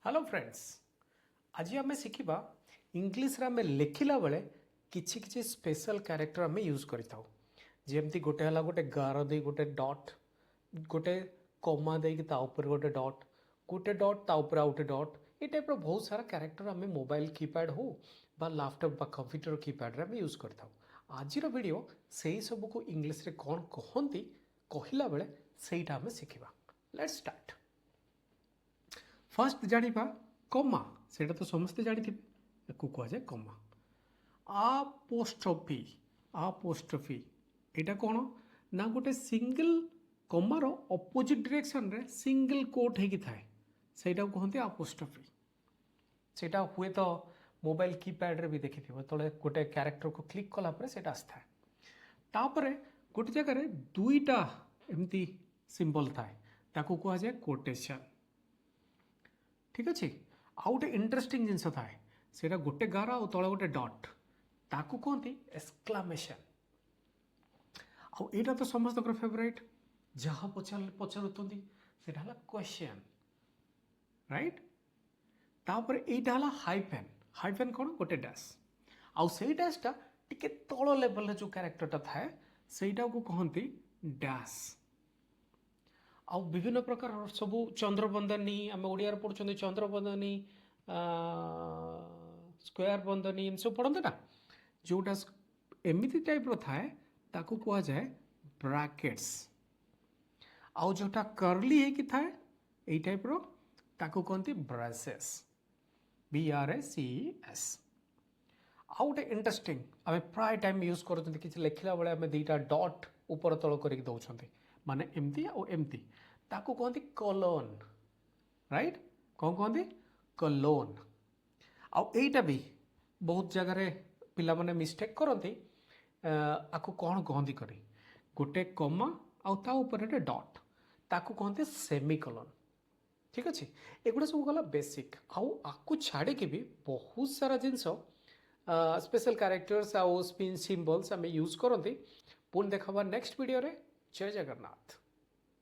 Hello friends आज आम शिखा English रे आम लिखला बेले किछि किछि स्पेशल कैरेक्टर आम यूज करता जमती गोटे है गोटे गार दे गोटे डॉट गोटे कमा दे गोटे डॉट ता ऊपर आउटे डॉट ये टाइप बहुत सारा कैरेक्टर आम मोबाइल कीपैड हो बा लैपटॉप बा कंप्यूटर कीपैड रे आम यूज करता आज वीडियो से ही सब को इंग्लीश रे कौन कहती कहला बेले सेटा आम शिखा लेट्स स्टार्ट। फर्स्ट जानिबा कमा सेटा तो समस्ते जानिथिबे को कह जाए कमा आपोस्ट्रोफी एटा कोन ना गोटे सिंगल कमार अपोजिट डायरेक्शन रे सिंगल कोट हेकी थाए सेटा कहते आपोस्ट्रोफी सेटा हुए तो मोबाइल कीपैड रे भी देखिथिबो तळे गोटे कैरेक्टर को क्लिक कला पर सेटा आस्थाए तापरे गोटे जगह रे दुईटा एमती सिंबल थाए ताको कह जाए कोटेशन। ठीक अच्छे आउ गोटे इंटरेस्टिंग जिनस थाए सेटा गोटे गार आ तले गोटे डॉट ताकू कहते एक्सक्लामेशन आईटा तो समस्त फेवरेट जहाँ पचारुंट से क्वेश्चन राइट तापर एटा हला हाइफेन हाइफेन कौन गोटे डैश आउ से डैशटा टिके तल लेवल जो कैरेक्टरटा थाए सेटा को कहते डैश आउ विभिन्न प्रकार सब चंद्रबंदनी आम ओडिया पढ़ुं चंद्रबंदनी स्क्वायर बंदनी एम सब पढ़ते ना जोटा एमती टाइप थाए ताकू कह जाए ब्रैकेट्स आउ जोटा कर्ली है कि थाए यही टाइप ताकू कहते ब्रेसेस BRACES आउ गोटे इंटरेस्टिंग आम प्राय टाइम यूज कर लिखला बेले आम दुईटा डॉट ऊपर तल कर दौरान माने एमती आ एमती ताकू कहते कलोन राइट कौन कहते कलोन आईटा भी बहुत जगह पिला माने मिस्टेक करती आकु कौन कहती करी गोटे कमा आउ ऊपर डॉट ताकू कहते सेमिकोलन। ठीक अच्छे एगुड़ा सब गला बेसिक आकु छाड़ी भी बहुत सारा जिनस स्पेशल कैरेक्टर्स आउ स्पिन सिंबल्स आम यूज करती पुणी देखा नेक्स्ट वीडियो रे। जय जगन्नाथ।